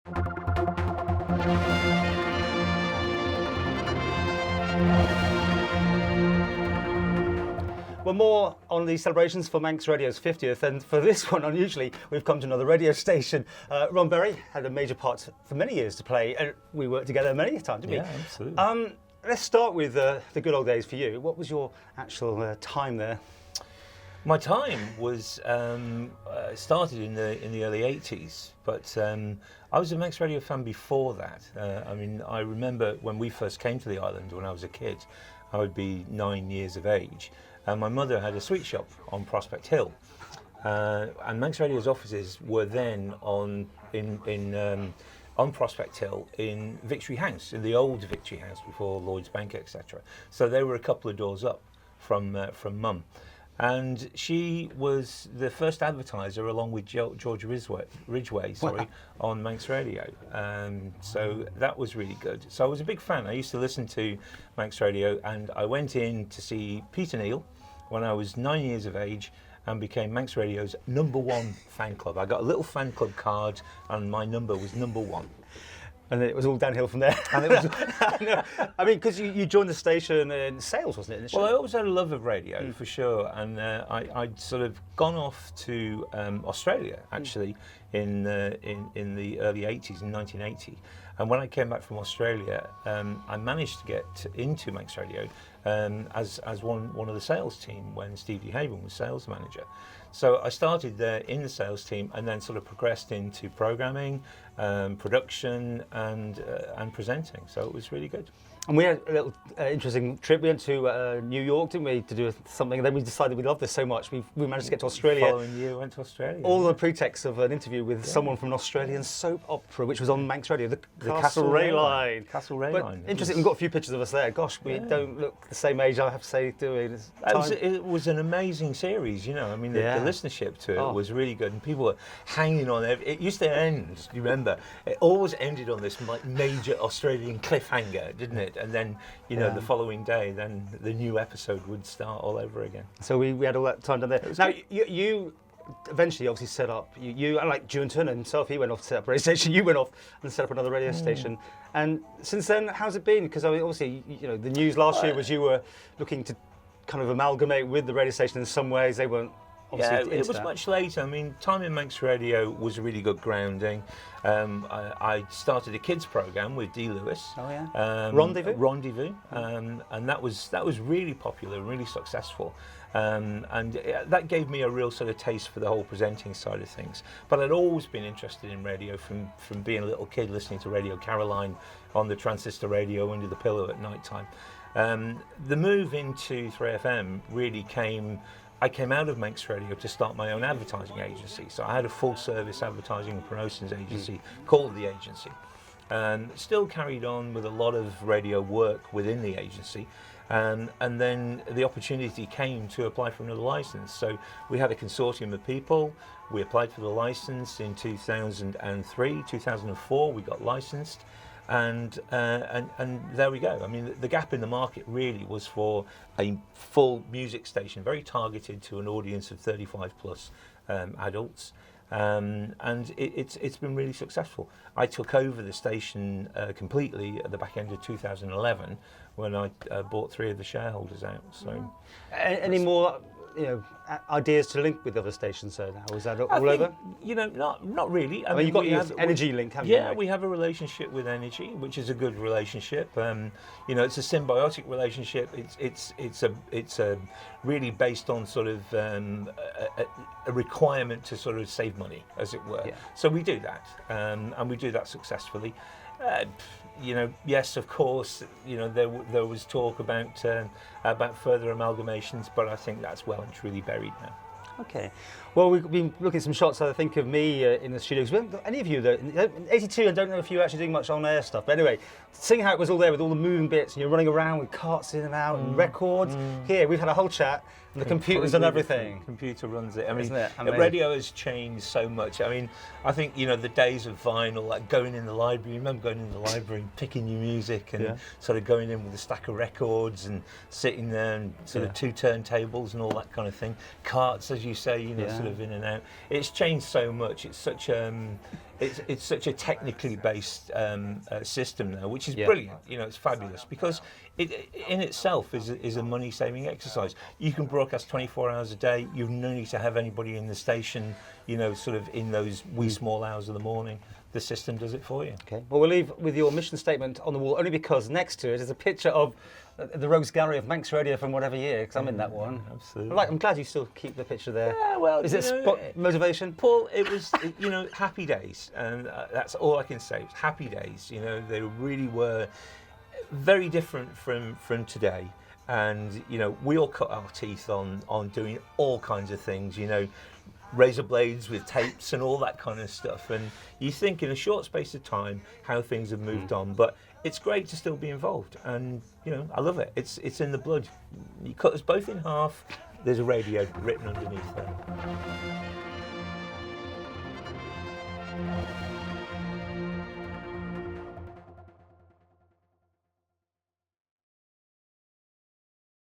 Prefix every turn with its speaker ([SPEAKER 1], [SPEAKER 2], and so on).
[SPEAKER 1] Well, more on the celebrations for Manx Radio's 50th, and for this one, unusually, we've come to another radio station. Ron Berry had a major part for many years to play, and we worked together many times, didn't we?
[SPEAKER 2] Yeah, absolutely.
[SPEAKER 1] Let's start with the good old days for you. What was your actual time there?
[SPEAKER 2] My time was started in the early 80s, but I was a Manx Radio fan before that. I remember when we first came to the island when I was a kid. I would be 9 years of age, and my mother had a sweet shop on Prospect Hill, and Manx Radio's offices were then on Prospect Hill in Victory House, in the old Victory House before Lloyd's Bank, etc. So they were a couple of doors up from Mum. And she was the first advertiser, along with George Ridgway, on Manx Radio. So that was really good. So I was a big fan. I used to listen to Manx Radio, and I went in to see Peter Neal when I was 9 years of age and became Manx Radio's #1 fan club. I got a little fan club card, and my number was #1.
[SPEAKER 1] And then it was all downhill from there. And it was, I mean, because you joined the station in sales, wasn't it? Initially?
[SPEAKER 2] Well, I always had a love of radio, for sure. And I'd sort of gone off to Australia, actually, in the early 80s, in 1980. And when I came back from Australia, I managed to get into Manx Radio as one of the sales team when Steve DeHaven was sales manager. So I started there in the sales team, and then sort of progressed into programming, production, and presenting. So it was really good.
[SPEAKER 1] And we had a little interesting trip. We went to New York, didn't we, to do something, and then we decided we loved this so much. We managed to get to Australia.
[SPEAKER 2] The following year, went to Australia.
[SPEAKER 1] All on the pretext of an interview with someone from an Australian soap opera, which was on Manx Radio, the Castlereagh Line.
[SPEAKER 2] Castlereagh Line.
[SPEAKER 1] Interesting, we've got a few pictures of us there. Gosh, we don't look the same age, I have to say, do we?
[SPEAKER 2] It was an amazing series, you know. I mean, the listenership to it was really good, and people were hanging on it. It used to end, you remember? It always ended on this major Australian cliffhanger, didn't it? And then, the following day, then the new episode would start all over again.
[SPEAKER 1] So we had all that time down there. Now, you eventually obviously set up, you like Juan Turner himself, he went off to set up a radio station, you went off and set up another radio station. And since then, how's it been? Because obviously, the news last year was you were looking to kind of amalgamate with the radio station in some ways. They weren't obviously
[SPEAKER 2] it was much later. I mean, time in Manx Radio was a really good grounding. I started a kids program with Dee Lewis.
[SPEAKER 1] Oh yeah. Rendezvous.
[SPEAKER 2] And that was really popular and really successful. And that gave me a real sort of taste for the whole presenting side of things. But I'd always been interested in radio from being a little kid, listening to Radio Caroline on the transistor radio under the pillow at night time. The move into 3FM really I came out of Manx Radio to start my own advertising agency. So I had a full-service advertising and promotions agency called The Agency. Still carried on with a lot of radio work within the agency. And then the opportunity came to apply for another license. So we had a consortium of people. We applied for the license in 2003, 2004. We got licensed. And there we go. I mean, the gap in the market really was for a full music station, very targeted to an audience of 35 plus adults, and it's been really successful. I took over the station completely at the back end of 2011 when I bought 3 of the shareholders out. So,
[SPEAKER 1] any more ideas to link with other stations now? Is that all over?
[SPEAKER 2] Not really.
[SPEAKER 1] I mean, you've got your Energy link, haven't you?
[SPEAKER 2] Yeah, we have a relationship with Energy, which is a good relationship. It's a symbiotic relationship. It's a really based on sort of a requirement to sort of save money, as it were. Yeah. So we do that, and we do that successfully. Yes, of course, there was talk about further amalgamations, but I think that's well and truly buried now.
[SPEAKER 1] Okay. Well, we've been looking at some shots, I think, of me in the studios. We haven't got any of you, though. In 82, I don't know if you were actually doing much on-air stuff. But anyway, seeing how it was all there with all the moving bits, and you're running around with carts in and out and records. Here, we've had a whole chat, and the computer's done everything.
[SPEAKER 2] The computer runs it. I mean,
[SPEAKER 1] isn't it?
[SPEAKER 2] The radio has changed so much. I mean, I think, the days of vinyl, like going in the library, remember going in the library and picking your music and sort of going in with a stack of records and sitting there and sort of 2 turntables and all that kind of thing. Carts, as you say, sort of in and out. It's changed so much. It's such it's such a technically based system now, which is brilliant. You know, it's fabulous because it in itself is a money saving exercise. You can broadcast 24 hours a day. You no need to have anybody in the station. You know, sort of in those wee small hours of the morning. The system does it for you. Okay.
[SPEAKER 1] Well, we'll leave with your mission statement on the wall only because next to it is a picture of the Rogues Gallery of Manx Radio from whatever year, because I'm in that one.
[SPEAKER 2] Absolutely.
[SPEAKER 1] I'm glad you still keep the picture there.
[SPEAKER 2] Yeah, well,
[SPEAKER 1] is it motivation?
[SPEAKER 2] Paul, it was, you know, happy days, and that's all I can say. It was happy days. You know, they really were very different from today. And you know, we all cut our teeth on doing all kinds of things. You know, razor blades with tapes and all that kind of stuff, and you think in a short space of time how things have moved on, but it's great to still be involved, and you know, I love it. It's in the blood. You cut us both in half, there's a radio written underneath there.